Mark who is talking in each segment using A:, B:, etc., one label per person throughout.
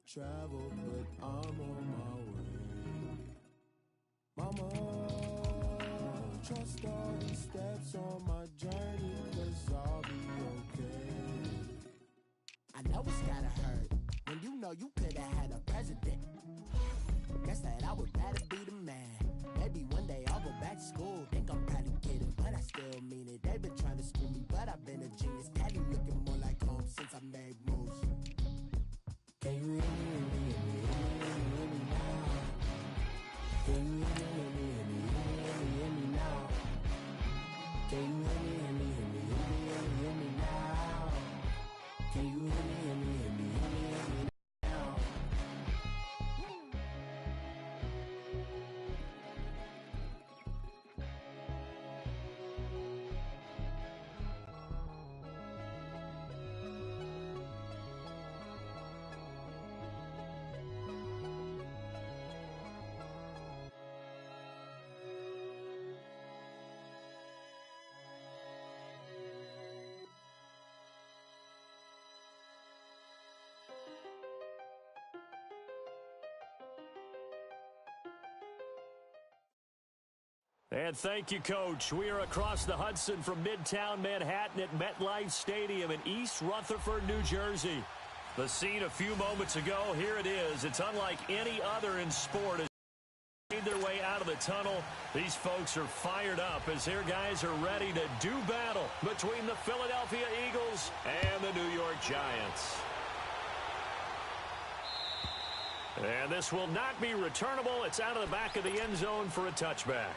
A: travel, but I'm on my way. Mama, trust all these steps on my journey, 'cause I'll be okay. I know it's gotta hurt when you know you could've had a president. Guess that I would rather be the man. Maybe one day I'll go back to school. Think I'm probably kidding, but I still mean it. They've been trying to screw me, but I've been a genius. Daddy looking more like home since I made moves. Can you hear me, hear me, hear me, hear me, hear me now? Can you hear me, hear me, hear me, hear me, hear me now? Can you hear me, hear me, hear me, hear me, hear me, hear me now? Can you hear me, hear me, hear me, hear me, hear me now?
B: And thank you, Coach. We are across the Hudson from Midtown Manhattan at MetLife Stadium in East Rutherford, New Jersey. The scene a few moments ago, here it is. It's unlike any other in sport. As they made their way out of the tunnel, these folks are fired up as their guys are ready to do battle between the Philadelphia Eagles and the New York Giants. And this will not be returnable. It's out of the back of the end zone for a touchback.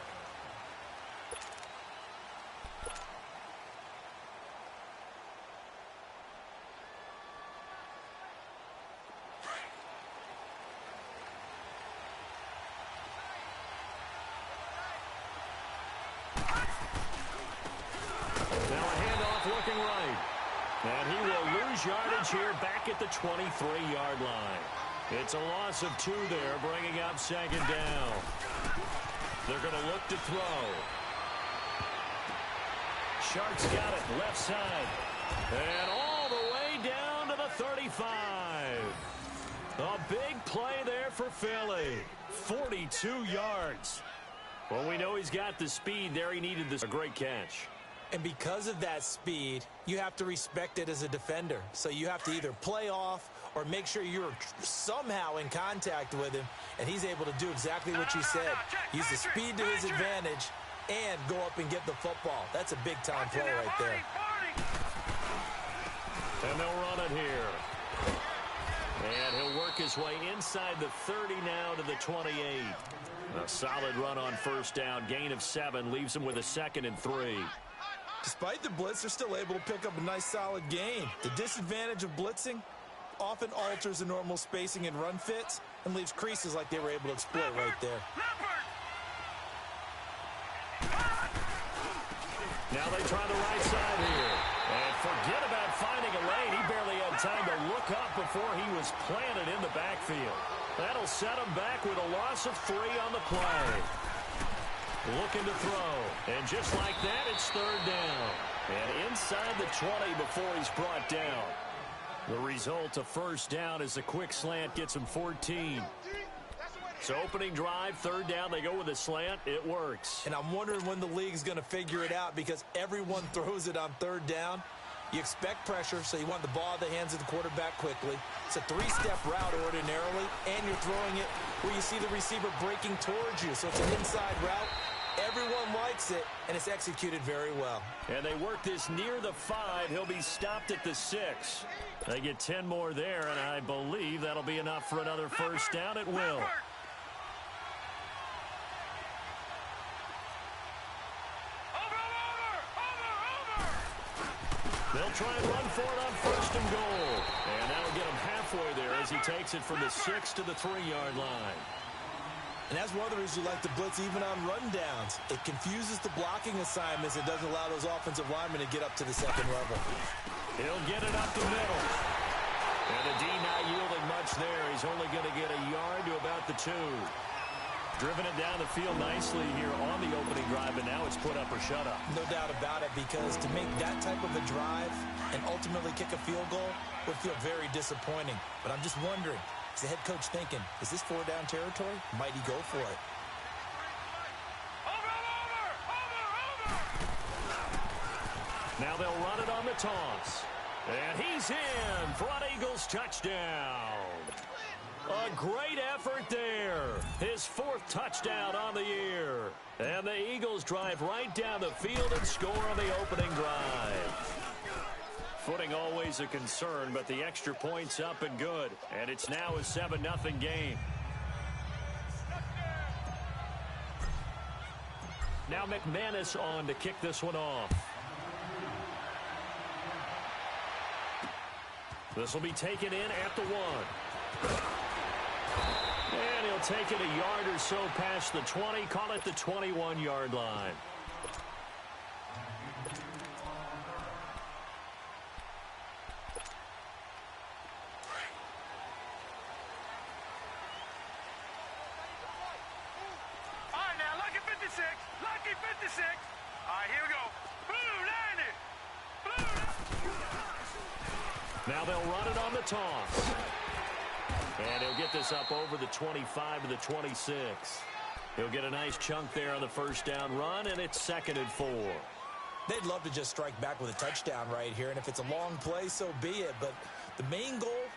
B: And he will lose yardage here back at the 23-yard line. It's a loss of 2 there, bringing up second down. They're going to look to throw. Sharks got it, left side. And all the way down to the 35. A big play there for Philly. 42 yards. Well, we know he's got the speed there. He needed this. A great catch.
C: And because of that speed, you have to respect it as a defender. So you have to either play off or make sure you're somehow in contact with him. And he's able to do exactly what you said. Use the speed to his advantage and go up and get the football. That's a big-time play right there.
B: And they'll run it here. And he'll work his way inside the 30 now to the 28. A solid run on first down. Gain of 7 leaves him with a 2nd and 3.
C: Despite the blitz, they're still able to pick up a nice solid gain. The disadvantage of blitzing often alters the normal spacing and run fits and leaves creases like they were able to exploit right there.
B: Now they try the right side here. And forget about finding a lane. He barely had time to look up before he was planted in the backfield. That'll set him back with a loss of 3 on the play. Looking to throw. And just like that, it's 3rd down. And inside the 20 before he's brought down. The result, a first down as a quick slant gets him 14. So opening drive, 3rd down, they go with a slant. It works.
C: And I'm wondering when the league's going to figure it out because everyone throws it on 3rd down. You expect pressure, so you want the ball in the hands of the quarterback quickly. It's a 3-step route ordinarily, and you're throwing it where you see the receiver breaking towards you. So it's an inside route. Everyone likes it, and it's executed very well.
B: And they work this near the 5. He'll be stopped at the 6. They get 10 more there, and I believe that'll be enough for another first down. It will. They'll try and run for it on 1st and goal. And that'll get him halfway there as he takes it from the 6 to the 3-yard line.
C: And that's one of the reasons you like to blitz even on rundowns. It confuses the blocking assignments and doesn't allow those offensive linemen to get up to the 2nd level.
B: He'll get it up the middle. And the D not yielding much there. He's only going to get a yard to about the 2. Driven it down the field nicely here on the opening drive, and now it's put up or shut up.
C: No doubt about it, because to make that type of a drive and ultimately kick a field goal would feel very disappointing. But I'm just wondering, Is the head coach thinking, is this 4-down territory? Might he go for it?
B: Now they'll run it on the toss. And he's in for an Eagles touchdown. A great effort there. His 4th touchdown on the year. And the Eagles drive right down the field and score on the opening drive. Footing always a concern, but the extra point's up and good. And it's now a 7-0 game. Now McManus on to kick this one off. This will be taken in at the 1. And he'll take it a yard or so past the 20, call it the 21-yard line.
D: All right, now, lucky 56. Lucky 56. All right, here we go. Blue 90. Blue.
B: Now they'll run it on the toss. And he'll get this up over the 25 to the 26. He'll get a nice chunk there on the first down run, and it's 2nd and 4.
C: They'd love to just strike back with a touchdown right here, and if it's a long play, so be it. But the main goal,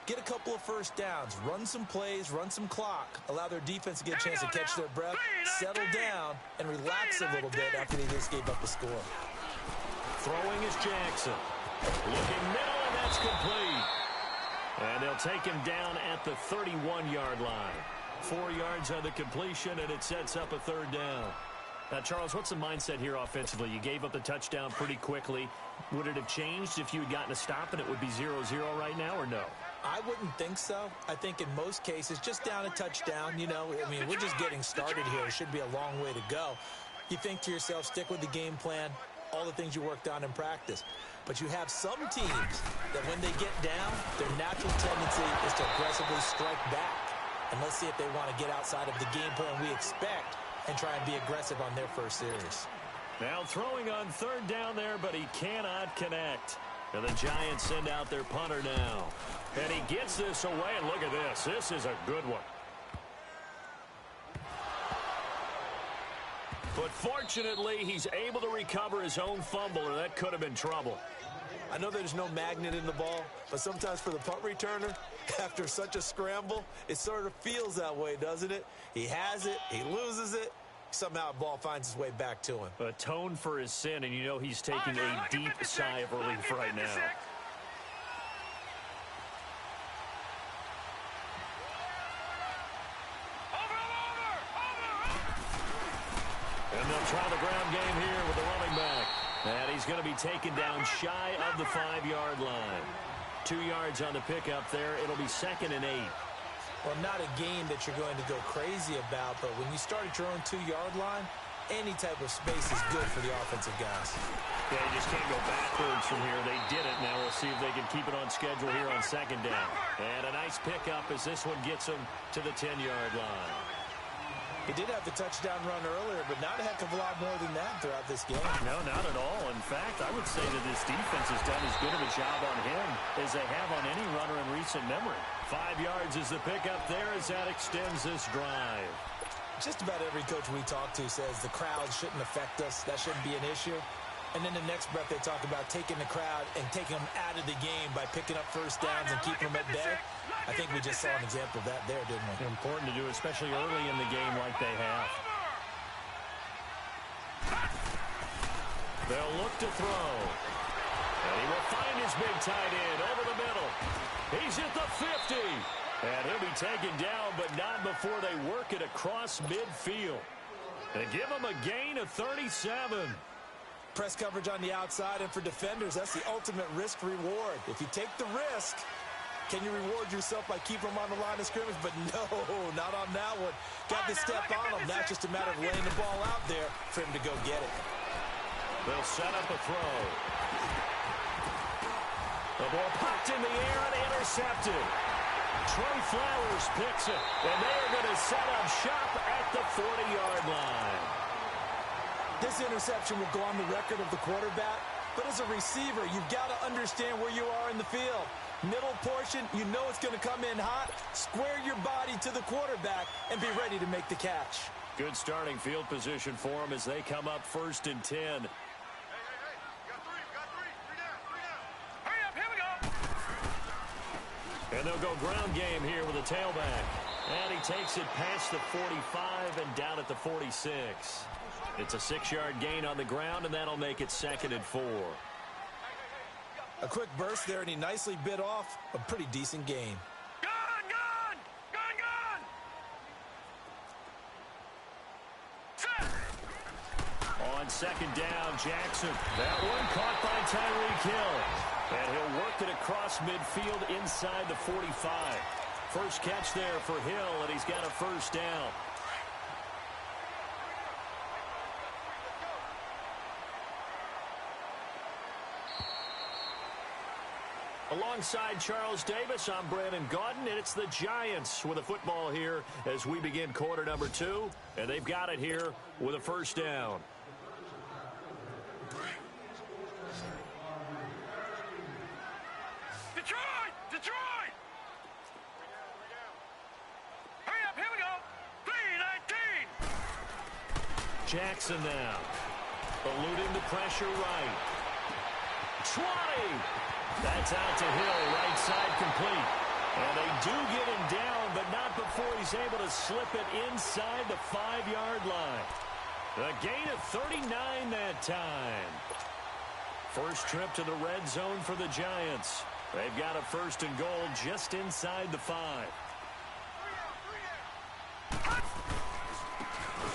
C: get a couple of first downs, run some plays, run some clock, allow their defense to get a chance to catch their breath, settle down, and relax a little bit after they just gave up a score.
B: Throwing is Jackson. Looking middle, and that's complete. And they'll take him down at the 31-yard line. 4 yards on the completion, and it sets up a 3rd down. Now, Charles, what's the mindset here offensively? You gave up the touchdown pretty quickly. Would it have changed if you had gotten a stop and it would be 0-0 right now, or no?
C: I wouldn't think so. I think in most cases, just down a touchdown, you know, I mean, we're just getting started here. It should be a long way to go. You think to yourself, stick with the game plan, all the things you worked on in practice. But you have some teams that when they get down, their natural tendency is to aggressively strike back. And let's see if they want to get outside of the game plan we expect and try and be aggressive on their first series.
B: Now throwing on 3rd down there, but he cannot connect. And the Giants send out their punter now. And he gets this away, and look at this. This is a good one. But fortunately, he's able to recover his own fumble, or that could have been trouble.
C: I know there's no magnet in the ball, but sometimes for the punt returner, after such a scramble, it sort of feels that way, doesn't it? He has it, he loses it, somehow the ball finds its way back to him.
B: Atone for his sin, and you know he's taking a deep sigh of relief right now. And they'll try the ground game here with the running back. And he's going to be taken down shy of the 5-yard line. 2 yards on the pickup there. It'll be 2nd and 8.
C: Well, not a game that you're going to go crazy about, but when you start at your own 2-yard line, any type of space is good for the offensive guys.
B: Yeah, you just can't go backwards from here. They did it. Now we'll see if they can keep it on schedule here on 2nd down. And a nice pickup as this one gets them to the 10-yard line.
C: He did have the touchdown run earlier, but not a heck of a lot more than that throughout this game.
B: No, not at all. In fact, I would say that this defense has done as good of a job on him as they have on any runner in recent memory. 5 yards is the pickup there as that extends this drive.
C: Just about every coach we talk to says the crowd shouldn't affect us. That shouldn't be an issue. And then the next breath they talk about taking the crowd and taking them out of the game by picking up first downs and keeping them at bay. I think we just saw an example of that there, didn't we?
B: Important to do, especially early in the game like they have. They'll look to throw. And he will find his big tight end over the middle. He's at the 50. And he'll be taken down, but not before they work it across midfield. They give him a gain of 37.
C: Press coverage on the outside, and for defenders, that's the ultimate risk-reward. If you take the risk, can you reward yourself by keeping them on the line of scrimmage? But no, not on that one. Got to step on them. Now it's just a matter of laying the ball out there for him to go get it.
B: They'll set up a throw. The ball popped in the air and intercepted. Trey Flowers picks it, and they are going to set up shop at the 40-yard line.
C: This interception will go on the record of the quarterback, but as a receiver, you've got to understand where you are in the field. Middle portion, you know it's going to come in hot. Square your body to the quarterback and be ready to make the catch.
B: Good starting field position for them as they come up 1st and 10.
D: Hey, got three. Three down. Hurry up, here we go.
B: And they'll go ground game here with a tailback. And he takes it past the 45 and down at the 46. It's a 6-yard gain on the ground, and that'll make it 2nd and 4.
C: A quick burst there, and he nicely bit off a pretty decent gain.
D: Gone! Set!
B: On 2nd down, Jackson. That one caught by Tyreek Hill. And he'll work it across midfield inside the 45. First catch there for Hill, and he's got a 1st down. Alongside Charles Davis, I'm Brandon Gaudin, and it's the Giants with a football here as we begin quarter number 2, and they've got it here with a 1st down.
D: Detroit! Hurry up, here we go. 3-19.
B: Jackson now. Eluding the pressure right. 20! That's out to Hill, right side complete. And they do get him down, but not before he's able to slip it inside the 5-yard line. A gain of 39 that time. First trip to the red zone for the Giants. They've got a 1st and goal just inside the 5.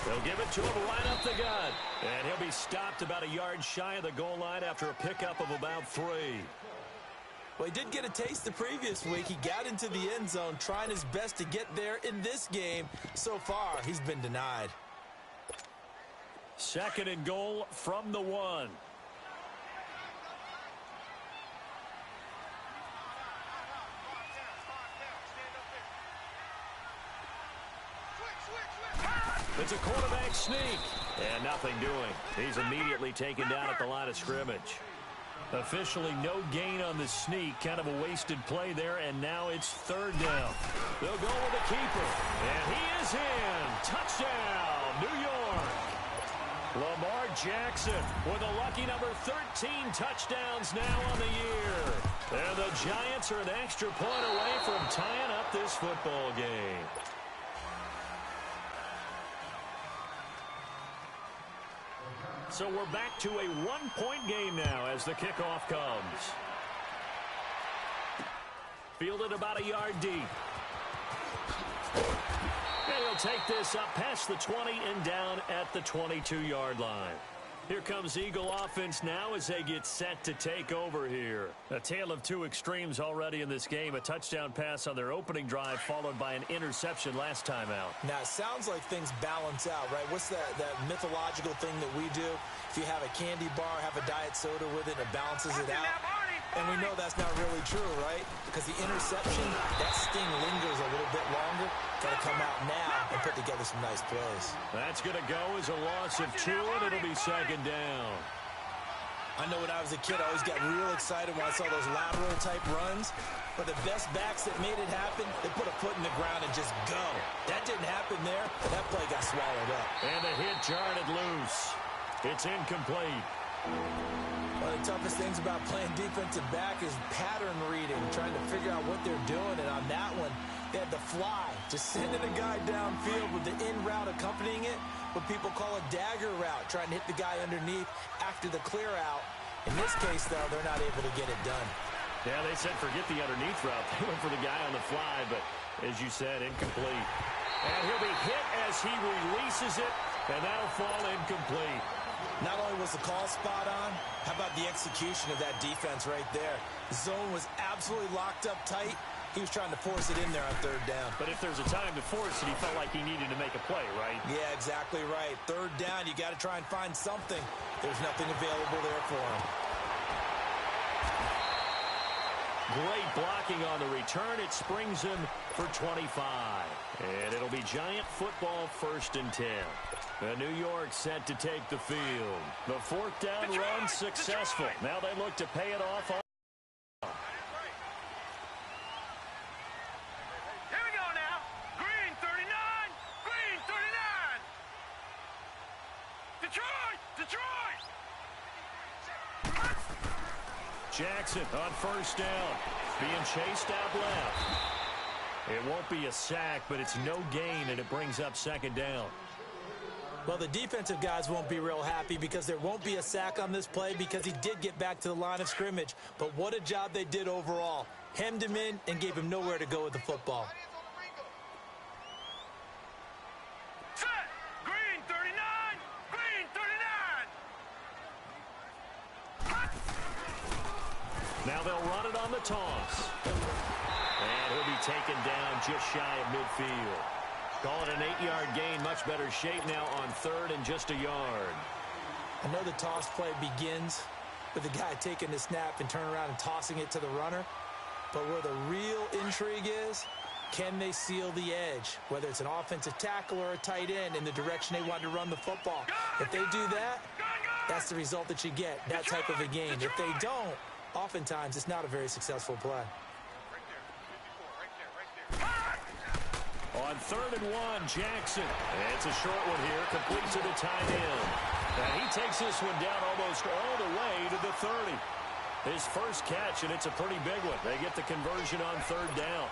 B: They'll give it to him right up the gut. And he'll be stopped about a yard shy of the goal line after a pickup of about 3.
C: Well, he did get a taste the previous week. He got into the end zone trying his best to get there in this game. So far, he's been denied.
B: 2nd and goal from the 1. It's a quarterback sneak. And nothing doing. He's immediately taken down at the line of scrimmage. Officially no gain on the sneak. Kind of a wasted play there, and now it's 3rd down. They'll go with the keeper. And he is in. Touchdown, New York. Lamar Jackson with a lucky number 13 touchdowns now on the year. And the Giants are an extra point away from tying up this football game. So we're back to a 1-point game now as the kickoff comes. Fielded about a yard deep. And he'll take this up past the 20 and down at the 22-yard line. Here comes Eagle offense now as they get set to take over here. A tale of 2 extremes already in this game. A touchdown pass on their opening drive followed by an interception last time out.
C: Now, it sounds like things balance out, right? What's that mythological thing that we do? If you have a candy bar, have a diet soda with it, it balances it out. And we know that's not really true, right? Because the interception, that sting lingers a little bit longer. Got to come out now and put together some nice plays.
B: That's going to go as a loss of 2, and it'll be 2nd down.
C: I know when I was a kid, I always got real excited when I saw those lateral-type runs. But the best backs that made it happen, they put a foot in the ground and just go. That didn't happen there. That play got swallowed up.
B: And the hit jarred it loose. It's incomplete.
C: One of the toughest things about playing defensive back is pattern reading, trying to figure out what they're doing. And on that one, they had the fly, just sending a guy downfield with the in route accompanying it, what people call a dagger route, trying to hit the guy underneath after the clear out. In this case, though, they're not able to get it done.
B: Yeah, they said forget the underneath route. They went for the guy on the fly, but as you said, incomplete. And he'll be hit as he releases it, and that'll fall incomplete.
C: Not only was the call spot on, how about the execution of that defense right there? The zone was absolutely locked up tight. He was trying to force it in there on 3rd down.
B: But if there's a time to force it, he felt like he needed to make a play, right?
C: Yeah, exactly right. 3rd down, you got to try and find something. There's nothing available there for him.
B: Great blocking on the return. It springs him for 25. And it'll be Giant football 1st and 10. New York set to take the field. The 4th down run successful. Now they look to pay it off.
D: Detroit!
B: Jackson on first down. Being chased out left. It won't be a sack, but it's no gain, and it brings up second down.
C: Well, the defensive guys won't be real happy because there won't be a sack on this play because he did get back to the line of scrimmage. But what a job they did overall. Hemmed him in and gave him nowhere to go with the football.
D: Set! Green 39! Green 39!
B: Now they'll run it on the toss. And he'll be taken down just shy of midfield. Call it an 8-yard gain. Much better shape now on third and just a yard.
C: I know the toss play begins with the guy taking the snap and turning around and tossing it to the runner. But where the real intrigue is, can they seal the edge? Whether it's an offensive tackle or a tight end in the direction they want to run the football. If they do that, that's the result that you get, that type of a game. If they don't, oftentimes it's not a very successful play.
B: On third and one, Jackson. It's a short one here, complete to the tight end. And he takes this one down almost all the way to the 30. His first catch, and it's a pretty big one. They get the conversion on third down.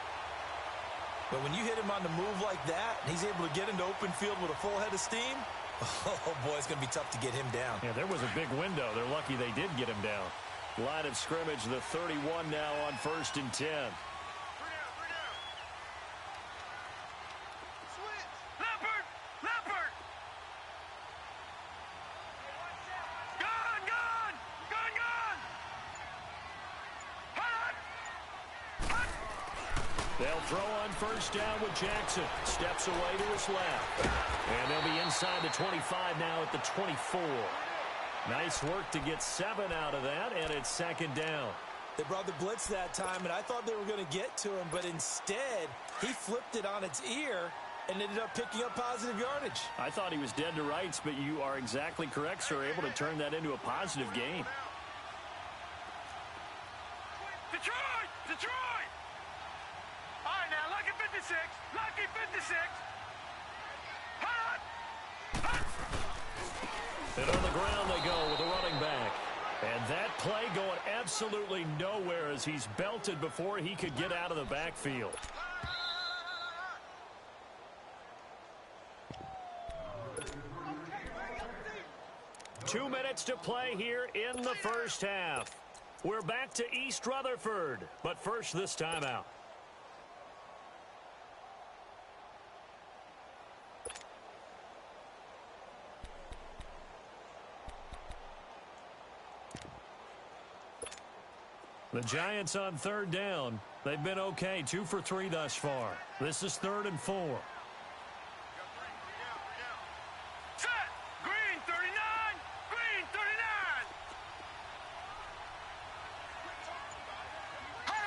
C: But when you hit him on the move like that, and he's able to get into open field with a full head of steam, oh boy, it's going to be tough to get him down.
B: Yeah, there was a big window. They're lucky they did get him down. Line of scrimmage, the 31 now on first and 10. They'll throw on first down with Jackson. Steps away to his left. And they'll be inside the 25 now at the 24. Nice work to get 7 out of that, and it's second down.
C: They brought the blitz that time, and I thought they were going to get to him, but instead, he flipped it on its ear and ended up picking up positive yardage.
B: I thought he was dead to rights, but you are exactly correct, sir. Able to turn that into a positive gain.
D: Detroit! Detroit! All right, now, lucky 56. Lucky 56. Hot! Hot!
B: And on the ground they go with a running back. And that play going absolutely nowhere as he's belted before he could get out of the backfield. Two minutes to play here in the first half. We're back to East Rutherford, but first this timeout. The Giants on third down. They've been okay, 2 for 3 thus far. This is 3rd and 4.
D: Set! Green 39! Green 39! Hot!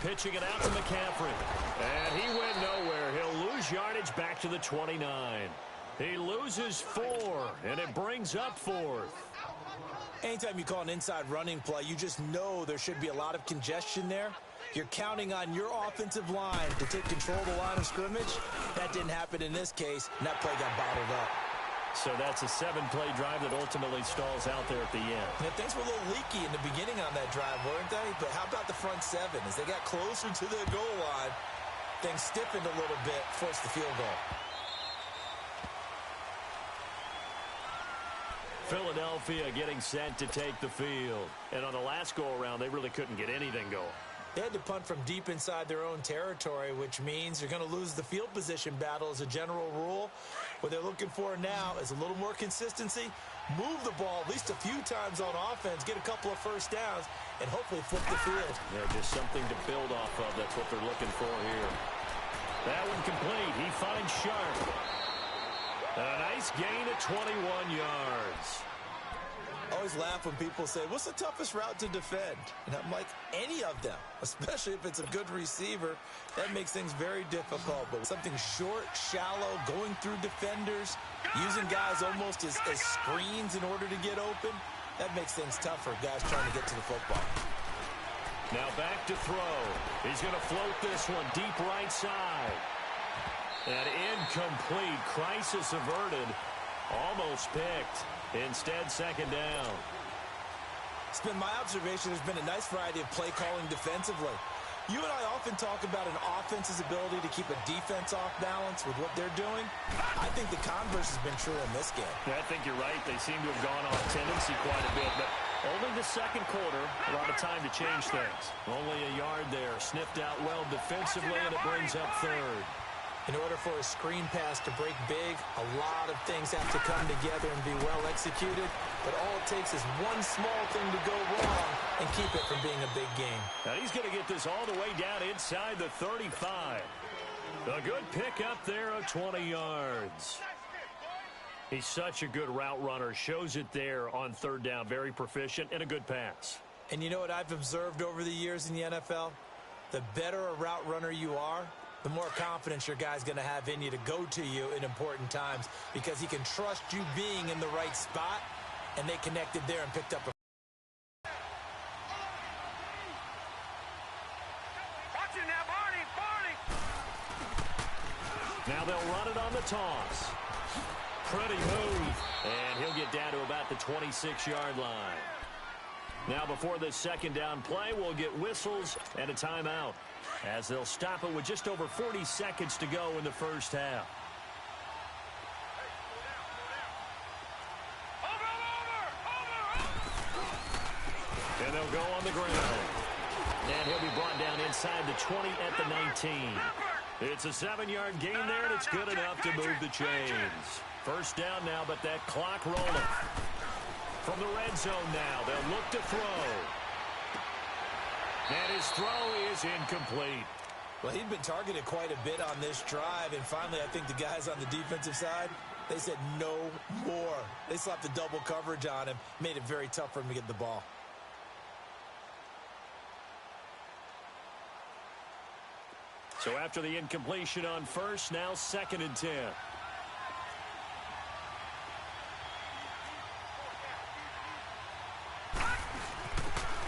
B: Pitching it out to McCaffrey. And he went nowhere. He'll lose yardage back to the 29. He loses 4, and it brings up 4th.
C: Anytime you call an inside running play, you just know there should be a lot of congestion there. You're counting on your offensive line to take control of the line of scrimmage. That didn't happen in this case, and that play got bottled up.
B: So that's a 7-play drive that ultimately stalls out there at the end.
C: Yeah, things were a little leaky in the beginning on that drive, weren't they? But how about the front 7? As they got closer to the goal line, things stiffened a little bit, forced the field goal.
B: Philadelphia getting set to take the field. And on the last go-around, they really couldn't get anything going.
C: They had to punt from deep inside their own territory, which means they're going to lose the field position battle as a general rule. What they're looking for now is a little more consistency, move the ball at least a few times on offense, get a couple of first downs, and hopefully flip the field.
B: Yeah, just something to build off of. That's what they're looking for here. That one complete. He finds Sharp. A nice gain of 21 yards.
C: I always laugh when people say, what's the toughest route to defend? And I'm like, any of them, especially if it's a good receiver. That makes things very difficult. But something short, shallow, going through defenders, using guys almost as screens in order to get open, that makes things tougher, guys trying to get to the football.
B: Now back to throw. He's going to float this one deep right side. And incomplete. Crisis averted. Almost picked. Instead, second down.
C: It's been my observation there's been a nice variety of play calling defensively. You and I often talk about an offense's ability to keep a defense off balance with what they're doing. I think the converse has been true in this game.
B: Yeah, I think you're right. They seem to have gone off tendency quite a bit, but only the second quarter, a lot of time to change things. Only a yard there, sniffed out well defensively, and it brings up third.
C: In order for a screen pass to break big, a lot of things have to come together and be well executed. But all it takes is one small thing to go wrong and keep it from being a big game.
B: Now he's going to get this all the way down inside the 35. A good pickup there of 20 yards. He's such a good route runner. Shows it there on third down. Very proficient and a good pass.
C: And you know what I've observed over the years in the NFL? The better a route runner you are, the more confidence your guy's going to have in you to go to you in important times because he can trust you being in the right spot, and they connected there and picked up a...
D: Watch it now, Barney!
B: Now they'll run it on the toss. Pretty move, and he'll get down to about the 26-yard line. Now before this second down play, we'll get whistles and a timeout, as they'll stop it with just over 40 seconds to go in the first half. And they'll go on the ground. And he'll be brought down inside the 20 at the 19. It's a 7-yard gain there, and it's good enough to move the chains. First down now, but that clock rolling. From the red zone now, they'll look to throw. And his throw is incomplete.
C: Well, he'd been targeted quite a bit on this drive, and finally I think the guys on the defensive side, they said no more. They slapped the double coverage on him, made it very tough for him to get the ball.
B: So after the incompletion on first, now 2nd and 10.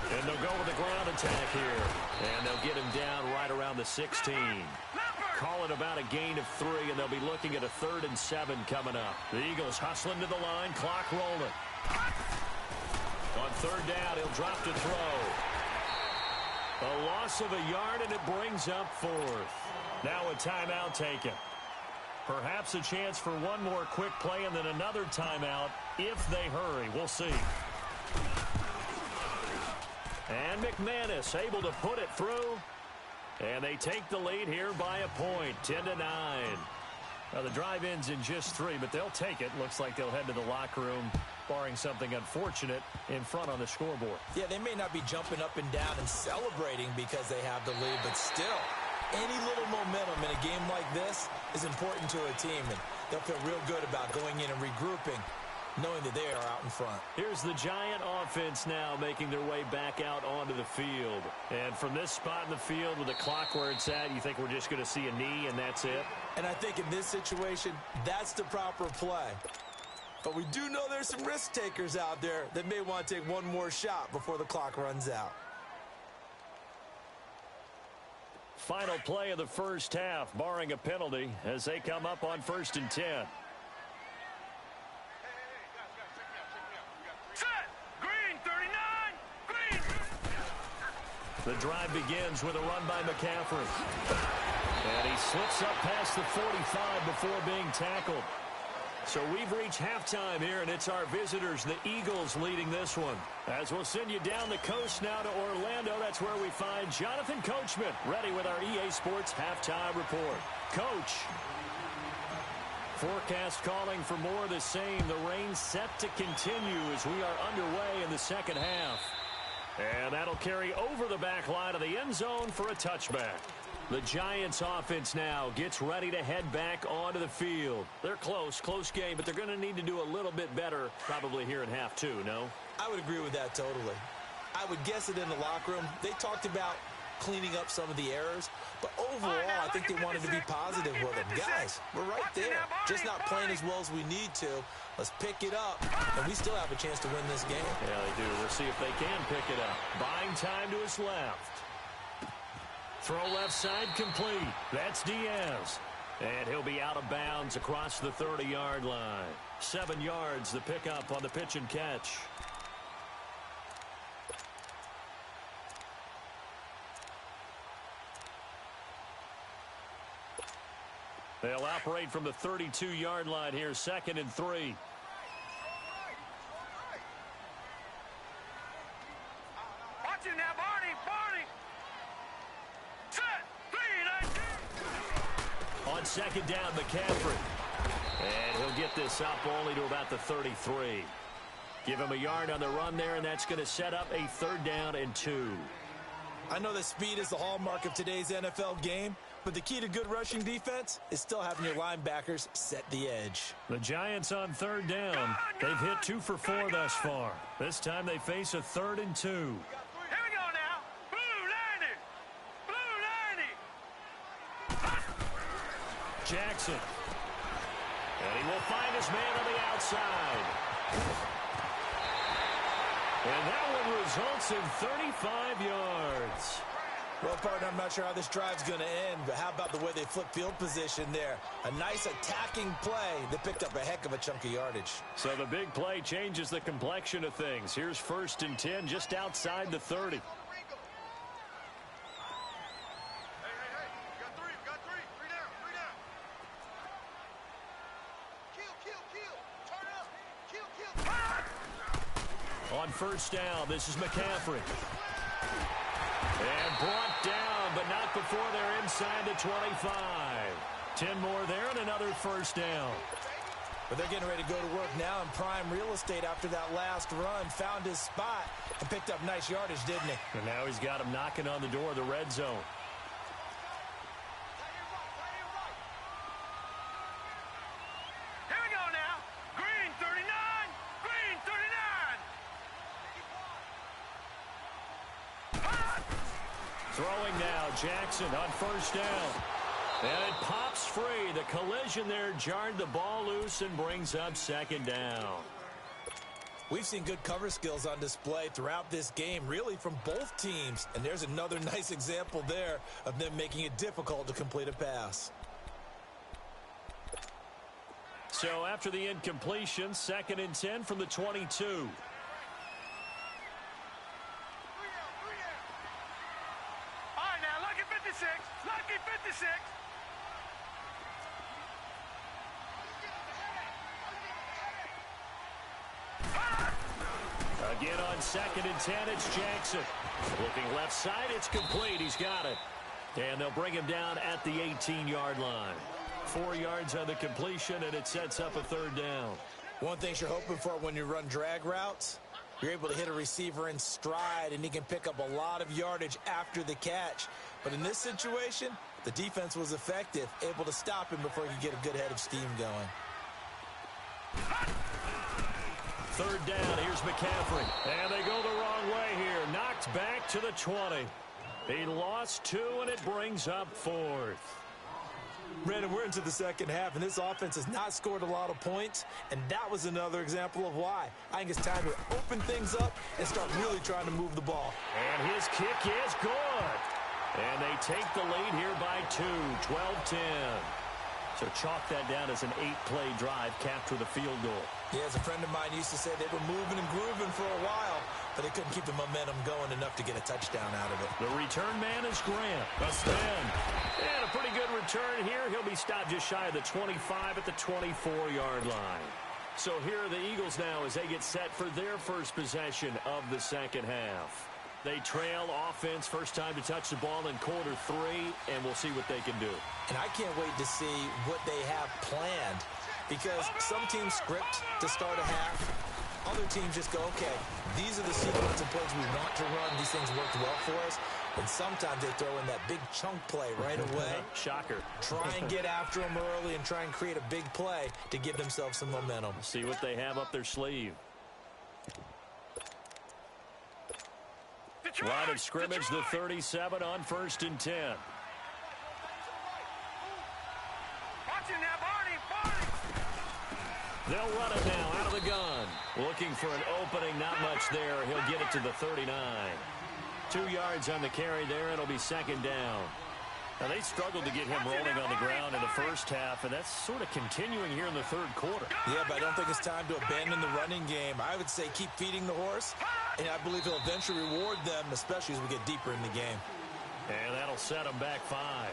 B: And they'll go with the ground attack here. And they'll get him down right around the 16. Call it about a gain of 3, and they'll be looking at a 3rd and 7 coming up. The Eagles hustling to the line, clock rolling. On third down, he'll drop to throw. A loss of a yard, and it brings up 4th. Now a timeout taken. Perhaps a chance for one more quick play and then another timeout if they hurry. We'll see. And McManus able to put it through. And they take the lead here by a point, 10-9. Now the drive ends in just 3, but they'll take it. Looks like they'll head to the locker room, barring something unfortunate in front on the scoreboard.
C: Yeah, they may not be jumping up and down and celebrating because they have the lead, but still, any little momentum in a game like this is important to a team, and they'll feel real good about going in and regrouping, knowing that they are out in front.
B: Here's the Giant offense now making their way back out onto the field. And from this spot in the field with the clock where it's at, you think we're just going to see a knee and that's it?
C: And I think in this situation, that's the proper play. But we do know there's some risk takers out there that may want to take one more shot before the clock runs out.
B: Final play of the first half, barring a penalty, as they come up on 1st and 10.
D: Set! Green, 39! Green!
B: The drive begins with a run by McCaffrey. And he slips up past the 45 before being tackled. So we've reached halftime here, and it's our visitors, the Eagles, leading this one. As we'll send you down the coast now to Orlando, that's where we find Jonathan Coachman, ready with our EA Sports Halftime Report. Coach. Forecast calling for more of the same. The rain set to continue as we are underway in the second half. And that'll carry over the back line of the end zone for a touchback. The Giants offense now gets ready to head back onto the field. They're close game, but they're going to need to do a little bit better probably here in half 2, no?
C: I would agree with that totally. I would guess it in the locker room. They talked about cleaning up some of the errors. But overall, I think they wanted to be positive with them. Guys, we're right there. Just not playing as well as we need to. Let's pick it up, and we still have a chance to win this game.
B: Yeah, they do. We'll see if they can pick it up. Buying time to his left. Throw left side complete. That's Diaz. And he'll be out of bounds across the 30-yard line. 7 yards the pickup on the pitch and catch. They'll operate from the 32-yard line here, 2nd and 3.
D: Watch it now, Barney. Set. 3, 19.
B: On 2nd down, McCaffrey. And he'll get this up only to about the 33. Give him a yard on the run there, and that's going to set up a 3rd down and 2.
C: I know that speed is the hallmark of today's NFL game, but the key to good rushing defense is still having your linebackers set the edge.
B: The Giants on 3rd down. They've hit 2 for 4 thus far. This time they face a 3rd and 2.
D: Here we go now. Blue 90.
B: Jackson. And he will find his man on the outside. And that one results in 35 yards.
C: Well, partner, I'm not sure how this drive's going to end, but how about the way they flip field position there? A nice attacking play that picked up a heck of a chunk of yardage.
B: So the big play changes the complexion of things. Here's 1st and 10 just outside the 30. On 1st down, this is McCaffrey. And brought down, but not before they're inside the 25. 10 more there and another 1st down.
C: But they're getting ready to go to work now in prime real estate after that last run. Found his spot and picked up nice yardage, didn't he?
B: And now he's got him knocking on the door of the red zone.
D: Here we go now. Green 39. Green 39.
B: Throwing now, Jackson on 1st down. And it pops free. The collision there jarred the ball loose and brings up 2nd down.
C: We've seen good cover skills on display throughout this game, really from both teams. And there's another nice example there of them making it difficult to complete a pass.
B: So after the incompletion, 2nd and 10 from the 22.
D: Lucky 56.
B: Again on 2nd and 10, it's Jackson. Looking left side, it's complete. He's got it. And they'll bring him down at the 18-yard line. 4 yards on the completion, and it sets up a 3rd down.
C: One thing you're hoping for when you run drag routes, you're able to hit a receiver in stride, and he can pick up a lot of yardage after the catch. But in this situation, the defense was effective, able to stop him before he could get a good head of steam going.
B: 3rd down, here's McCaffrey. And they go the wrong way here. Knocked back to the 20. He lost 2, and it brings up 4th.
C: Brandon, we're into the second half, and this offense has not scored a lot of points, and that was another example of why. I think it's time to open things up and start really trying to move the ball.
B: And his kick is good. And they take the lead here by 2, 12-10. So chalk that down as an 8-play drive, capture the field goal.
C: Yeah, as a friend of mine used to say, they were moving and grooving for a while, but they couldn't keep the momentum going enough to get a touchdown out of it.
B: The return man is Grant. A spin. And a pretty good return here. He'll be stopped just shy of the 25 at the 24-yard line. So here are the Eagles now as they get set for their first possession of the second half. They trail offense, first time to touch the ball in quarter 3, and we'll see what they can do.
C: And I can't wait to see what they have planned, because some teams script to start a half. Other teams just go, okay, these are the sequence of plays we want to run. These things worked well for us. And sometimes they throw in that big chunk play right away.
B: Shocker.
C: Try and get after them early and try and create a big play to give themselves some momentum.
B: See what they have up their sleeve.
D: The
B: Line of scrimmage, the 37 on 1st and 10.
D: Watch him now, Barney.
B: They'll run it now out of the gun. Looking for an opening, not much there. He'll get it to the 39. 2 yards on the carry there. It'll be second down. Now, they struggled to get him rolling on the ground in the first half, and that's sort of continuing here in the third quarter.
C: Yeah, but I don't think it's time to abandon the running game. I would say keep feeding the horse, and I believe he'll eventually reward them, especially as we get deeper in the game.
B: And that'll set them back 5.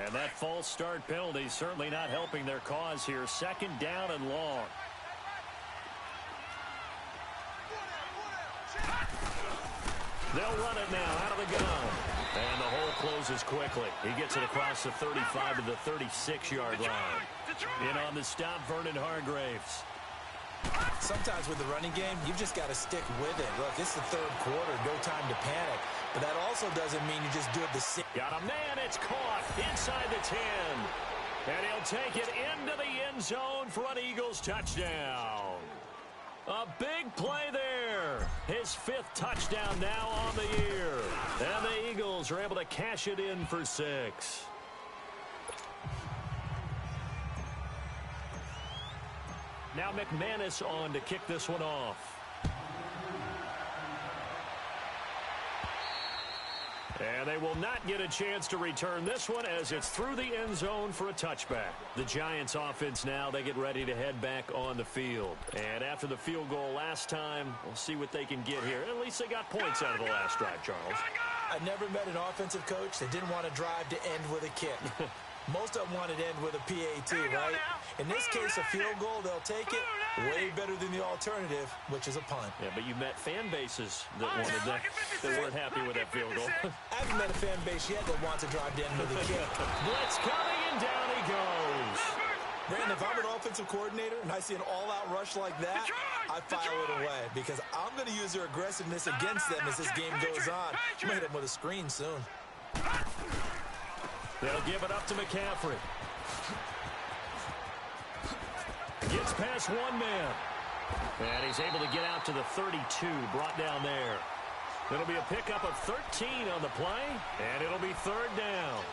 B: And that false start penalty certainly not helping their cause here. Second down and long. They'll run it now out of the gun. And the hole closes quickly. He gets it across the 35 to the 36-yard line. In on the stop, Vernon Hargraves.
C: Sometimes with the running game, you've just got to stick with it. Look, it's the third quarter, no time to panic. But that also doesn't mean you just do it the same.
B: Got a man, it's caught inside the 10. And he'll take it into the end zone for an Eagles touchdown. A big play there. His 5th touchdown now on the year. And the Eagles are able to cash it in for 6. Now McManus on to kick this one off. And they will not get a chance to return this one as it's through the end zone for a touchback. The Giants offense now, they get ready to head back on the field. And after the field goal last time, we'll see what they can get here. At least they got points out of the last drive, Charles.
C: I never met an offensive coach that didn't want to drive to end with a kick. Most of them wanted to end with a PAT, right? In this case, a field goal, they'll take it. Way better than the alternative, which is a punt.
B: Yeah, but you met fan bases that wanted that. They weren't happy with that field goal.
C: I haven't met a fan base yet that wants to drive to end with a kick.
B: Blitz coming, and down he goes.
C: Brandon, if I'm an offensive coordinator and I see an all-out rush like that, I file it away because I'm going to use their aggressiveness against them as this game goes on. I'm going to hit them with a screen soon.
B: They'll give it up to McCaffrey. Gets past one man. And he's able to get out to the 32, brought down there. It'll be a pickup of 13 on the play, and it'll be third down.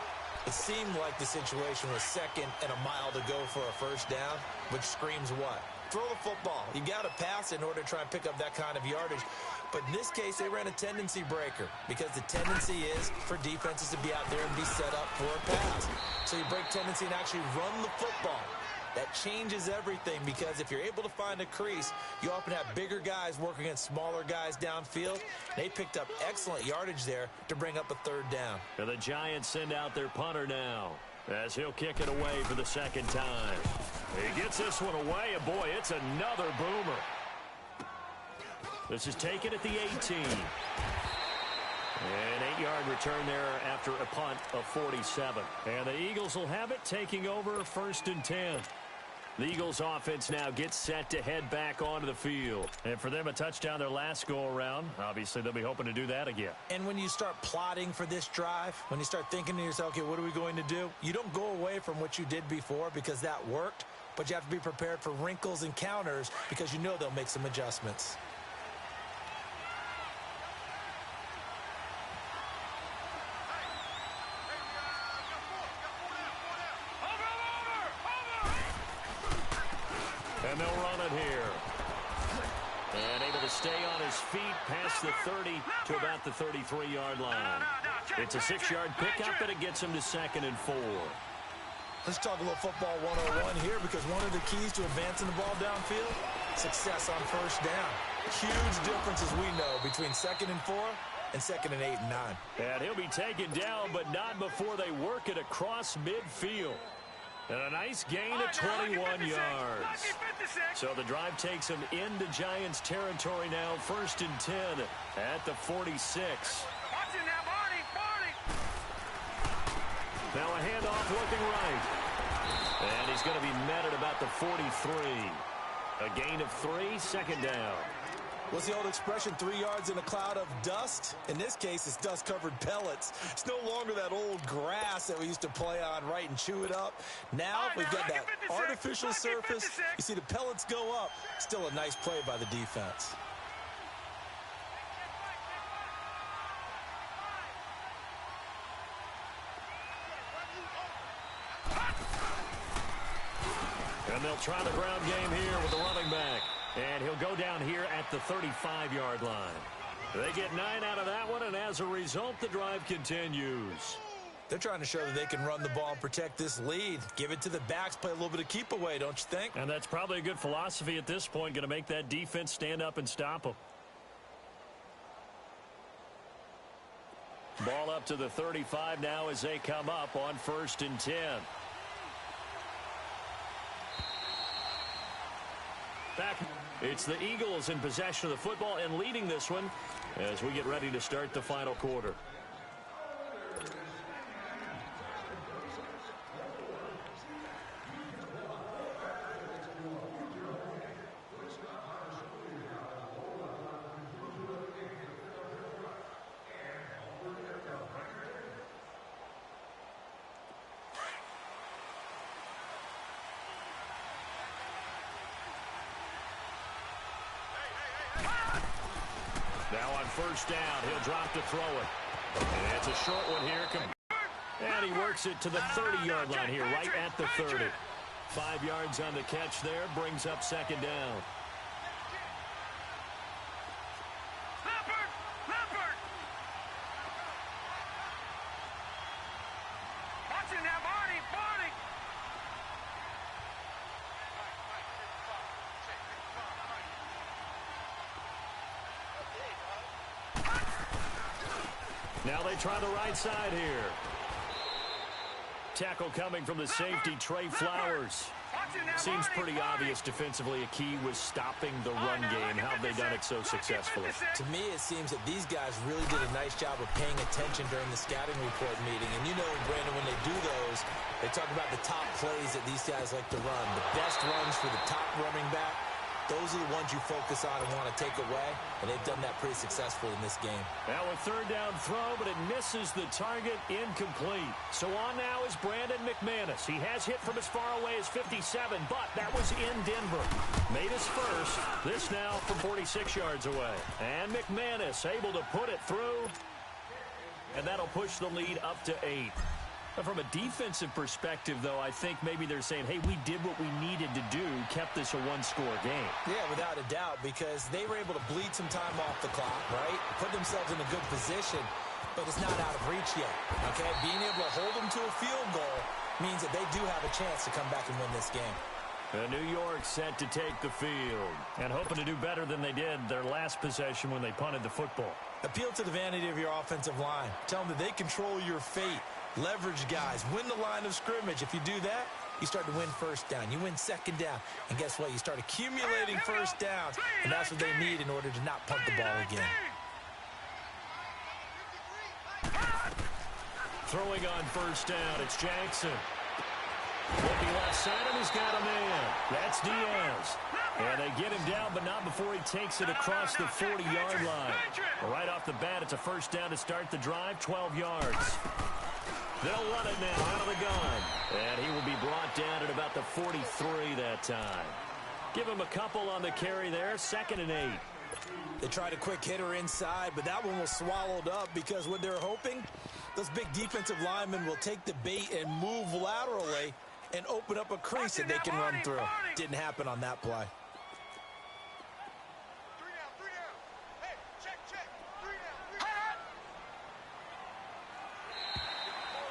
C: It seemed like the situation was second and a mile to go for a first down, which screams what? Throw the football. You got to pass in order to try and pick up that kind of yardage. But in this case, they ran a tendency breaker because the tendency is for defenses to be out there and be set up for a pass. So you break tendency and actually run the football. That changes everything because if you're able to find a crease, you often have bigger guys working against smaller guys downfield. They picked up excellent yardage there to bring up a third down.
B: And the Giants send out their punter now as he'll kick it away for the second time. He gets this one away, and boy, it's another boomer. This is taken at the 18. An 8-yard return there after a punt of 47. And the Eagles will have it, taking over 1st and 10. The Eagles offense now gets set to head back onto the field. And for them, a touchdown their last go-around. Obviously, they'll be hoping to do that again.
C: And when you start plotting for this drive, when you start thinking to yourself, okay, what are we going to do? You don't go away from what you did before because that worked, but you have to be prepared for wrinkles and counters because you know they'll make some adjustments.
B: And they'll run it here. And able to stay on his feet past the 30 to about the 33-yard line. It's a 6-yard pickup, and it gets him to 2nd and 4.
C: Let's talk a little football 101 here because one of the keys to advancing the ball downfield, success on first down. Huge difference, as we know, between 2nd and 4 and 2nd and 8 and 9.
B: And he'll be taken down, but not before they work it across midfield. And a nice gain of 21 yards. So the drive takes him into Giants territory now, 1st and 10 at the 46.
D: Watch it now, Barney.
B: Now a handoff looking right. And he's going to be met at about the 43. A gain of 3, second down.
C: What's the old expression, 3 yards in a cloud of dust? In this case, it's dust-covered pellets. It's no longer that old grass that we used to play on, right, and chew it up. Now we've got that artificial surface. You see the pellets go up. Still a nice play by the defense.
B: And they'll try the ground game here with the running back. And he'll go down here at the 35-yard line. They get 9 out of that one, and as a result, the drive continues.
C: They're trying to show that they can run the ball and protect this lead. Give it to the backs, play a little bit of keep away, don't you think?
B: And that's probably a good philosophy at this point, going to make that defense stand up and stop them. Ball up to the 35 now as they come up on 1st and 10. Back. It's the Eagles in possession of the football and leading this one as we get ready to start the final quarter. Now on 1st down, he'll drop to throw it. And it's a short one here. And he works it to the 30-yard line here, right at the 30. 5 yards on the catch there, brings up 2nd down.
D: Leopard! Watching that, Barney!
B: Now they try the right side here. Tackle coming from the safety, Trey Flowers. Seems pretty obvious defensively. A key was stopping the run game. How have they done it so successfully?
C: To me, it seems that these guys really did a nice job of paying attention during the scouting report meeting. And you know, Brandon, when they do those, they talk about the top plays that these guys like to run. The best runs for the top running back. Those are the ones you focus on and want to take away, and they've done that pretty successfully in this game.
B: Now a 3rd down throw, but it misses the target, incomplete. So on now is Brandon McManus. He has hit from as far away as 57, but that was in Denver. Made his first. This now from 46 yards away. And McManus able to put it through, and that'll push the lead up to 8. From a defensive perspective, though, I think maybe they're saying, hey, we did what we needed to do, kept this a one-score game.
C: Yeah, without a doubt, because they were able to bleed some time off the clock, right? Put themselves in a good position, but it's not out of reach yet, okay? Being able to hold them to a field goal means that they do have a chance to come back and win this game.
B: And New York set to take the field and hoping to do better than they did their last possession when they punted the football.
C: Appeal to the vanity of your offensive line. Tell them that they control your fate. Leverage guys. Win the line of scrimmage. If you do that, you start to win 1st down. You win 2nd down. And guess what? You start accumulating 1st downs. And that's what they need in order to not punt the ball again.
B: Throwing on 1st down, it's Jackson. Looking left side, and he's got a man. That's Diaz. And they get him down, but not before he takes it across the 40-yard line. Right off the bat, it's a 1st down to start the drive, 12 yards. They'll run it now out of the gun. And he will be brought down at about the 43 that time. Give him a couple on the carry there, 2nd and 8.
C: They tried a quick hitter inside, but that one was swallowed up because what they're hoping, those big defensive linemen will take the bait and move laterally and open up a crease that they can run through. Didn't happen on that play.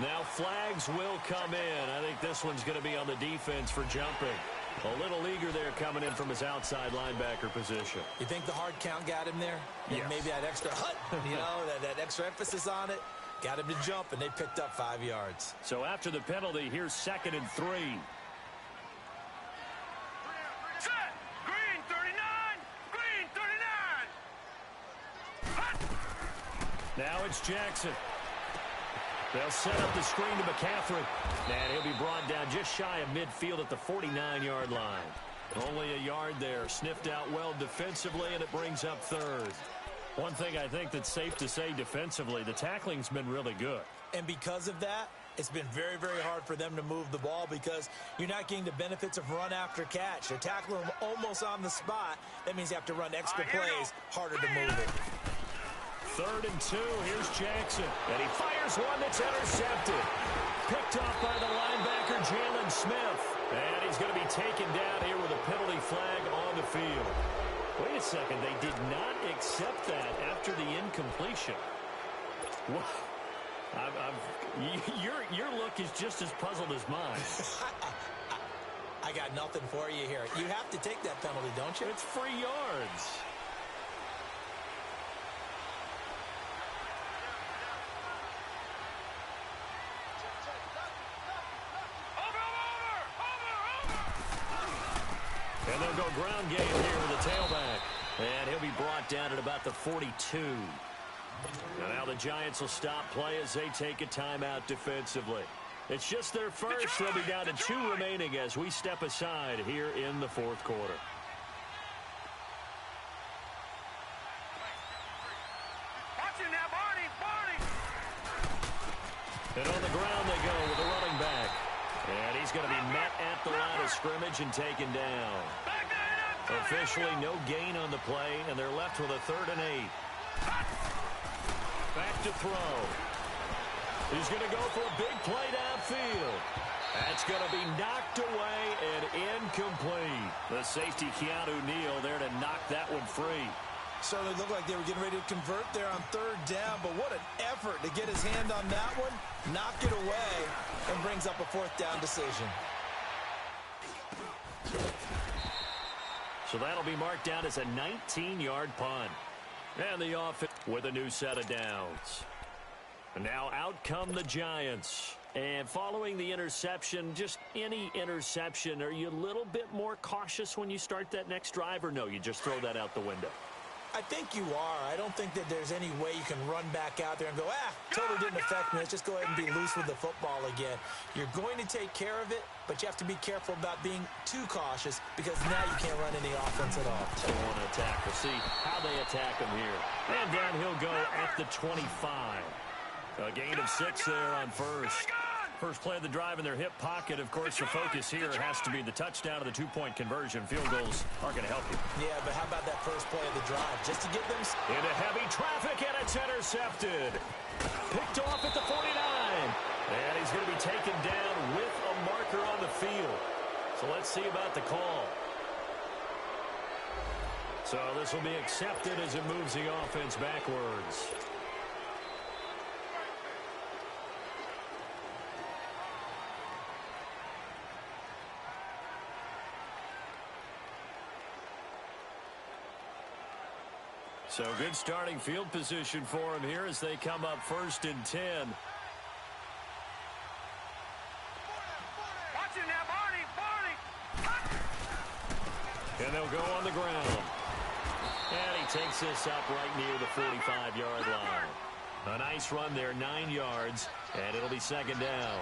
B: Now flags will come in. I think this one's going to be on the defense for jumping. A little eager there coming in from his outside linebacker position.
C: You think the hard count got him there?
B: Yes.
C: Maybe that extra hut, you know, that extra emphasis on it. Got him to jump, and they picked up 5 yards.
B: So after the penalty, here's 2nd and 3.
D: Set! Green 39! Green 39! Hut!
B: Now it's Jackson. They'll set up the screen to McCaffrey. And he'll be brought down just shy of midfield at the 49-yard line. Only a yard there. Sniffed out well defensively, and it brings up third. One thing I think that's safe to say defensively, the tackling's been really good.
C: And because of that, it's been very, very hard for them to move the ball because you're not getting the benefits of run after catch. They're tackling them almost on the spot. That means you have to run extra plays, harder to move it.
B: 3rd and 2. Here's Jackson. And he fires one that's intercepted. Picked off by the linebacker, Jalen Smith. And he's going to be taken down here with a penalty flag on the field. Wait a second. They did not accept that after the incompletion. What? Your look is just as puzzled as mine.
C: I got nothing for you here. You have to take that penalty, don't you?
B: It's free yards. And they'll go ground game here with the tailback. And he'll be brought down at about the 42. And now the Giants will stop play as they take a timeout defensively. It's just their first. They'll be down to 2 remaining as we step aside here in the 4th quarter.
D: Watching now, Barney.
B: And on the ground they go with the running back. And he's going to be met at the line of scrimmage and taken down. Officially no gain on the play, and they're left with a 3rd and 8. Back to throw. He's going to go for a big play downfield. That's going to be knocked away and incomplete. The safety, Keanu Neal, there to knock that one free.
C: Certainly looked like they were getting ready to convert there on 3rd down, but what an effort to get his hand on that one, knock it away, and brings up a 4th down decision.
B: So that'll be marked down as a 19-yard punt. And the offense with a new set of downs. And now out come the Giants. And following the interception, just any interception, are you a little bit more cautious when you start that next drive, or no, you just throw that out the window?
C: I think you are. I don't think that there's any way you can run back out there and go, totally didn't affect me. Let's just go ahead and be loose with the football again. You're going to take care of it, but you have to be careful about being too cautious because now you can't run any offense at all.
B: They want to attack. We'll see how they attack him here. And down he'll go at the 25. A gain of 6 there on first. First play of the drive in their hip pocket. Of course, the focus here has to be the touchdown of the 2-point conversion. Field goals aren't going to help you.
C: Yeah, but how about that first play of the drive? Just to get them
B: into heavy traffic, and it's intercepted. Picked off at the 49. And he's going to be taken down with a marker on the field. So let's see about the call. So this will be accepted as it moves the offense backwards. So good starting field position for him here as they come up 1st and 10.
D: Watching now, Barney.
B: And they'll go on the ground. And he takes this up right near the 45-yard line. A nice run there, 9 yards, and it'll be 2nd down.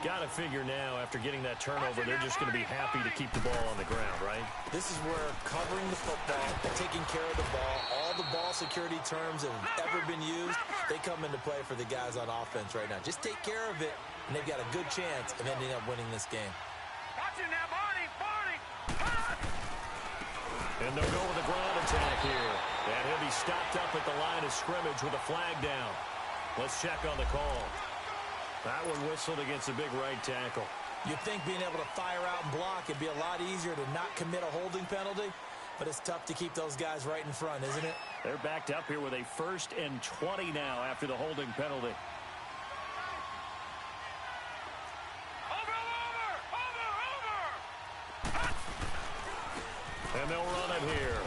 B: Got to figure now, after getting that turnover, they're just going to be happy to keep the ball on the ground, right?
C: This is where covering the football, taking care of the ball, all the ball security terms that have ever been used, they come into play for the guys on offense right now. Just take care of it, and they've got a good chance of ending up winning this game.
D: Watching now, Barney.
B: And they'll go with a ground attack here. And he'll be stopped up at the line of scrimmage with a flag down. Let's check on the call. That one whistled against a big right tackle.
C: You'd think being able to fire out and block, it'd be a lot easier to not commit a holding penalty, but it's tough to keep those guys right in front, isn't it?
B: They're backed up here with a 1st and 20 now after the holding penalty. And they'll run it here.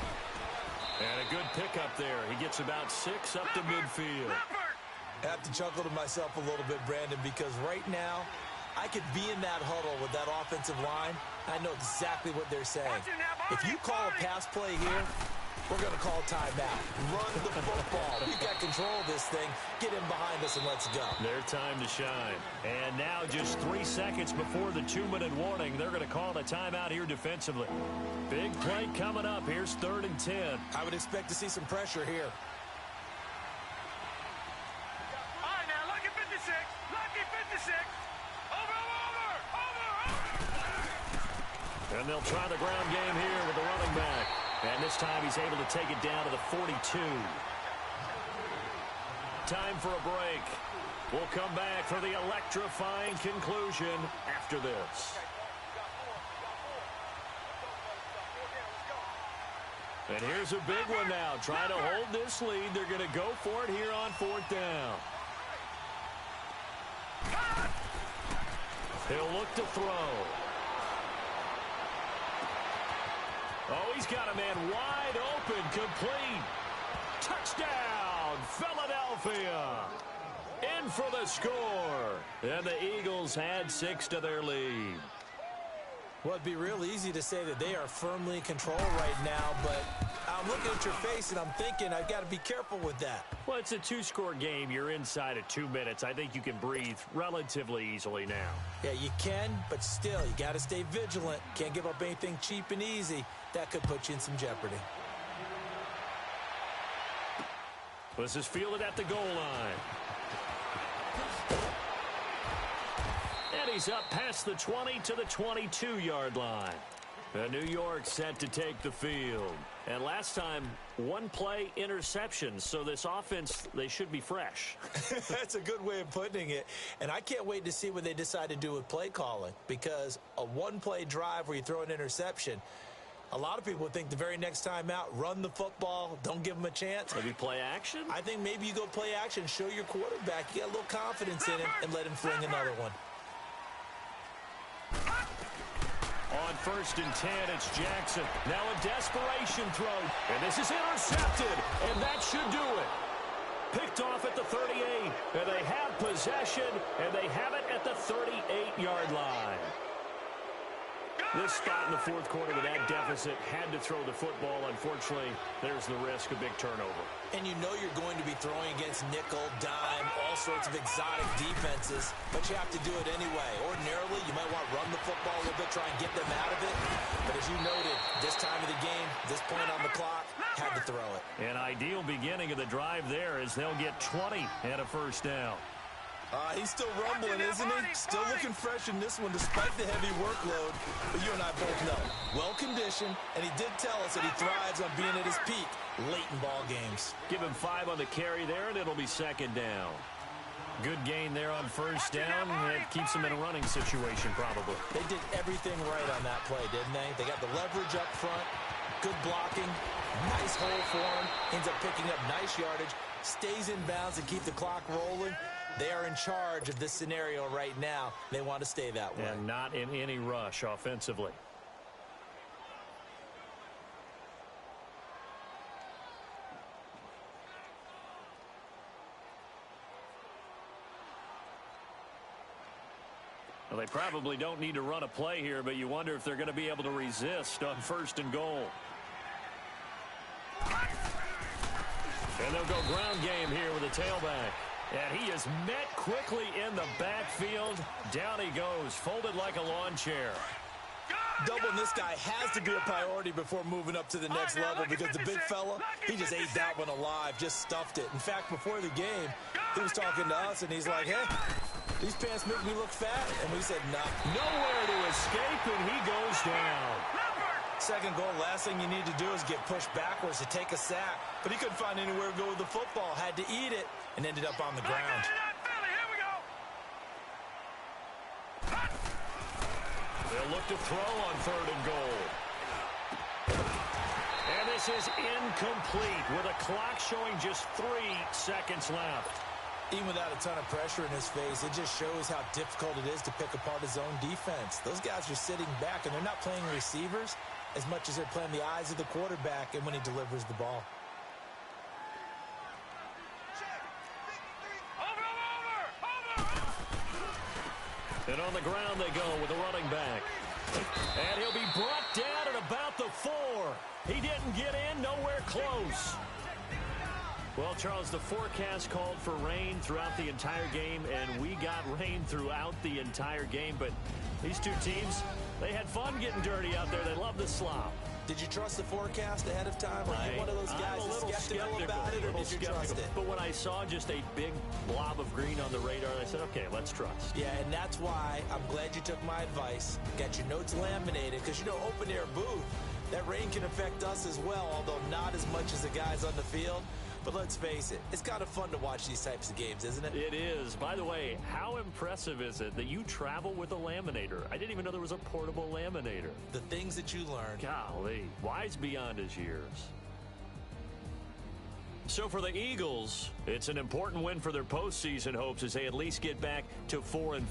B: And a good pickup there. He gets about 6 up to midfield.
C: I have to chuckle to myself a little bit, Brandon, because right now I could be in that huddle with that offensive line. I know exactly what they're saying. If you call a pass play here, We're going to call timeout. Run the football. We've got control of this thing. Get him behind us and let's go.
B: Their time to shine. And now just 3 seconds before the 2-minute warning, they're going to call a timeout here defensively. Big play coming up. Here's 3rd and 10.
C: I would expect to see some pressure here.
D: All right, now, lucky 56. Lucky 56. Over.
B: And they'll try the ground game here with the running back. And this time he's able to take it down to the 42. Time for a break. We'll come back for the electrifying conclusion after this. And here's a big one now. Trying to hold this lead. They're going to go for it here on 4th down. He'll look to throw. Oh, he's got a man wide open, complete. Touchdown, Philadelphia. In for the score. And the Eagles add 6 to their lead.
C: Well, it'd be real easy to say that they are firmly in control right now, but I'm looking at your face and I'm thinking I've got to be careful with that.
B: Well, it's a 2-score game. You're inside of 2 minutes. I think you can breathe relatively easily now.
C: Yeah, you can, but still, you got to stay vigilant. Can't give up anything cheap and easy. That could put you in some jeopardy.
B: This is fielded at the goal line. And he's up past the 20 to the 22-yard line. And New York set to take the field. And last time, 1-play interception. So this offense, they should be fresh.
C: That's a good way of putting it. And I can't wait to see what they decide to do with play calling. Because a 1-play drive where you throw an interception, a lot of people think the very next time out, run the football, don't give them a chance.
B: Maybe play action?
C: I think maybe you go play action, show your quarterback, you got a little confidence in him, and let him fling another one.
B: On 1st and 10, it's Jackson. Now a desperation throw. And this is intercepted. And that should do it. Picked off at the 38. And they have possession. And they have it at the 38-yard line. This spot in the 4th quarter with that deficit had to throw the football. Unfortunately, there's the risk of big turnover.
C: And you know you're going to be throwing against nickel, dime, all sorts of exotic defenses, but you have to do it anyway. Ordinarily, you might want to run the football a little bit, try and get them out of it. But as you noted, this time of the game, this point on the clock, had to throw it.
B: An ideal beginning of the drive there as they'll get 20 and a 1st down.
C: He's still rumbling, isn't he? Still looking fresh in this one despite the heavy workload. But you and I both know, well-conditioned, and he did tell us that he thrives on being at his peak late in ball games.
B: Give him 5 on the carry there, and it'll be 2nd down. Good gain there on 1st down. It keeps him in a running situation, probably.
C: They did everything right on that play, didn't they? They got the leverage up front, good blocking, nice hole for him, ends up picking up nice yardage, stays in bounds and keep the clock rolling. They are in charge of this scenario right now. They want to stay that way.
B: And not in any rush offensively. Well, they probably don't need to run a play here, but you wonder if they're going to be able to resist on 1st and goal. And they'll go ground game here with a tailback. And he is met quickly in the backfield. Down he goes, folded like a lawn chair.
C: Doubling this guy has to be a priority before moving up to the next level because the big fella, he just ate that one alive, just stuffed it. In fact, before the game, he was talking to us, and he's like, hey, these pants make me look fat. And we said, nah.
B: Nowhere to escape, and he goes down.
C: 2nd goal, last thing you need to do is get pushed backwards to take a sack. But he couldn't find anywhere to go with the football, had to eat it, and ended up on the ground.
B: They'll look to throw on 3rd and goal. And this is incomplete with a clock showing just 3 seconds left.
C: Even without a ton of pressure in his face, it just shows how difficult it is to pick apart his own defense. Those guys are sitting back, and they're not playing receivers as much as they're playing the eyes of the quarterback and when he delivers the ball.
B: And on the ground they go with a running back. And he'll be brought down at about the 4. He didn't get in, nowhere Charles, the forecast called for rain throughout the entire game, and we got rain throughout the entire game. But these two teams, they had fun getting dirty out there. They love the slop.
C: Did you trust the forecast ahead of time? Are you one of those guys that's skeptical about it, or did you trust it?
B: But when I saw just a big blob of green on the radar, I said, okay, let's trust.
C: Yeah, and that's why I'm glad you took my advice. Got your notes laminated, because, you know, open-air booth, that rain can affect us as well, although not as much as the guys on the field. But let's face it, it's kind of fun to watch these types of games, isn't it?
B: It is. By the way, how impressive is it that you travel with a laminator? I didn't even know there was a portable laminator.
C: The things that you learn.
B: Golly, wise beyond his years. So for the Eagles, it's an important win for their postseason hopes as they at least get back to 4-5.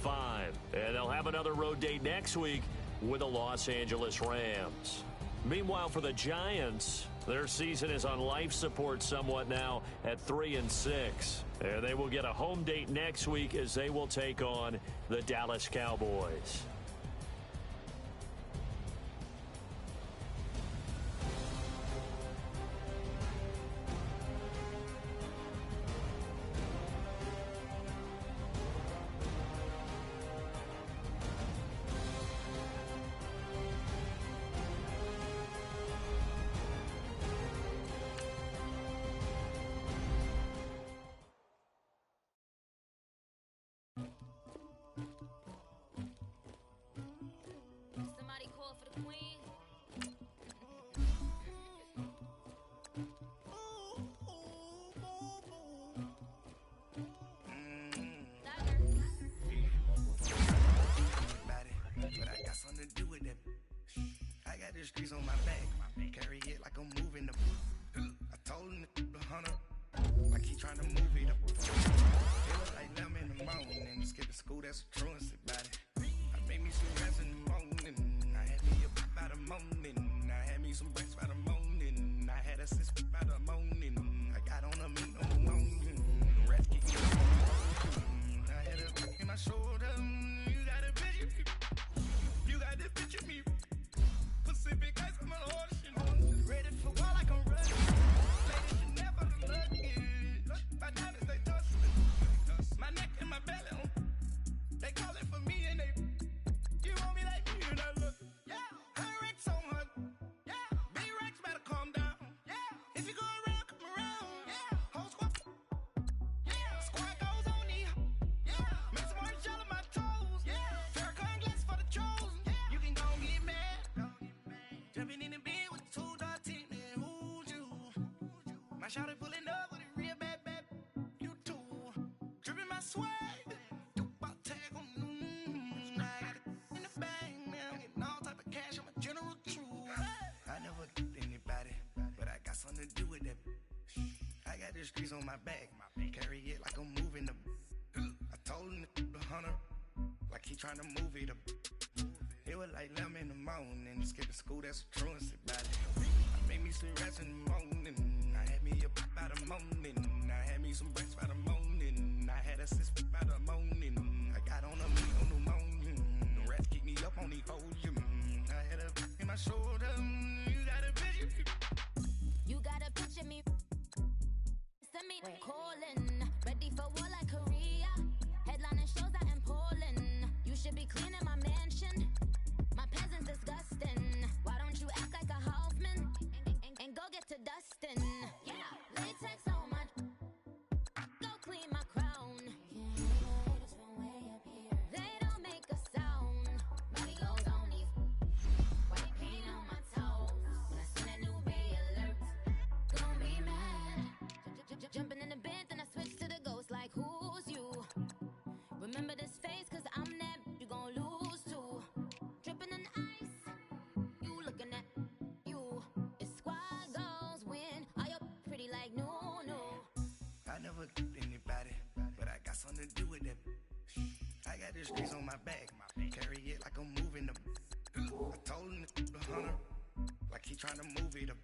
B: And they'll have another road date next week with the Los Angeles Rams. Meanwhile, for the Giants, their season is on life support somewhat now at 3-6. And they will get a home date next week as they will take on the Dallas Cowboys.
E: Streets on my back, carry it like I'm moving the. I told him the hunter, like he trying to move it up. It was like them in the morning, skipping school, that's a truancy about it. I made me some rest in the morning, I had me a pop by the morning, I had me some breaks by the morning, I had a sis by the morning, I got on a meat on the morning, the rest kicked me on. I had a back in my shoulder, you got a picture, you got the picture me. Pacific ice, I'm an ocean. Ready for war like I'm running. Ladies, you never look it. My diamonds, they dust. My neck and my belly, they call it for me and they. You want me like me and I look. Yeah, I wreck so much. Yeah, B-Rex better calm down. Yeah, if you go around, come around. Yeah, whole squad. Yeah, squad goes on me. Yeah, make some orange gel on my toes. Yeah, Farrakhan glass for the chosen. Yeah, you can go and get mad. Jumping in the bed with two dark teeth, man, who's you? My shawty pulling up with a real bad, you too. Dripping my swag, about tag on I got it in the bag, man, I'm getting all type of cash, I'm a general true. I never get anybody, but I got something to do with that. I got the streets on my back, carry it like I'm moving the. I told him the hunter, like he trying to move it up. It was like them in the morning, skipping school, that's a truancy about it. I made me some rest in the morning, I had me a pop by the morning, I had me some breaks by the morning, I had a sis by the morning, I got on a meat on the morning, the rest keep me up on the podium, I had a in my shoulder, you got a picture.
F: You got a picture me, send me calling, ready for war like Korea, headlining shows out in Poland, you should be cleaning my mansion. My peasants disgusting. Why don't you act like a Hoffman and go get to dustin'? Yeah, latex so much. Go clean my crown. They don't make a sound. Body goes on these. White paint on my toes. When I send a new ray alert, gonna be mad. Jumping in the bed, then I switch to the ghost like who's you? Remember this face, cause I'm that you gon' lose too. Dripping in ice, you looking at you. It's squad goals win. Are you pretty like no?
E: I never get anybody, but I got something to do with that. I got the streets on my back, carry it like I'm moving the. I told him the hunter, like he trying to move it up.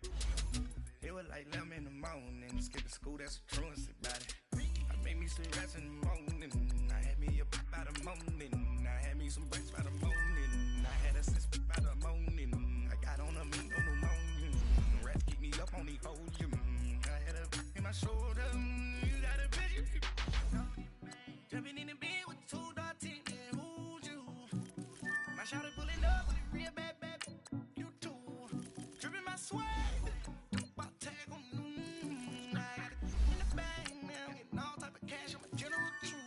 E: It was like them in the morning, skipping school, that's a truancy about it. I made me some rest in the morning, I had me a pop by the morning, I had me some breaks by the morning, I had a sis by the morning, I got on a meat on the morning, the rest keep me up on the podium, I had a in my shoulder. swag. About tag on I got it in the bag now. Getting all type of cash. I'm a general true.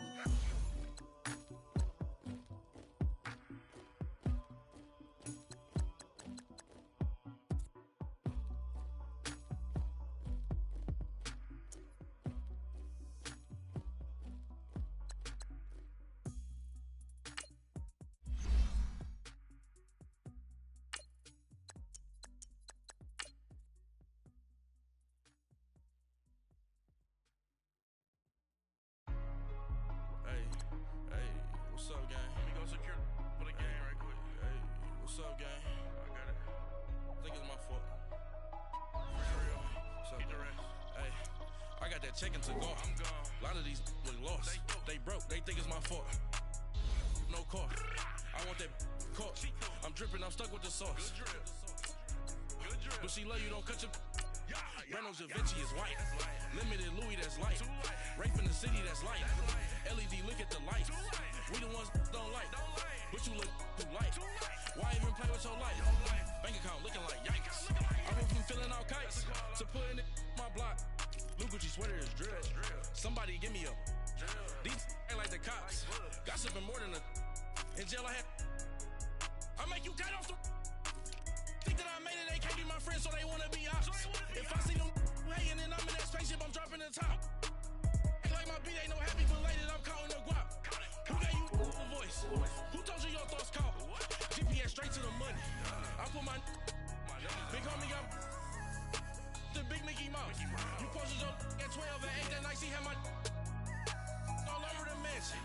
G: What's up, gang? Let me go secure for the game right quick. Hey, what's up, gang? I got it. I think it's my fault. For real. What's up? Get the rest. Hey, I got that check-in to go. I'm gone. A lot of these look lost. They broke. They think it's my fault. No car. I want that caught. I'm dripping. I'm stuck with the sauce. Good drip. Good drip. But she love you. Don't cut your... Reynolds Da Vinci is white. Limited Louis, that's light. Rape in the city, that's light. LED, look at the lights. We the ones don't like. But you look too light. Why even play with your life? Bank account looking like yikes. I went from filling out kites to putting it in my block. Blue Gucci sweater is drill. Somebody give me a. These ain't like the cops. Gossiping more than a. In jail I had. I make you cut off the. Think that I made it, they can't be my friends, so they wanna be ops. If I see them hating and I'm in that spaceship, I'm dropping the top. Ain't like my beat ain't no happy belated, I'm counting the guap. Who gave you the voice? Who told you your thoughts count? GPS straight to the money. I put my big homie got the big Mickey Mouse. You posted your at 12 and 8 that night, she had my all over the mansion.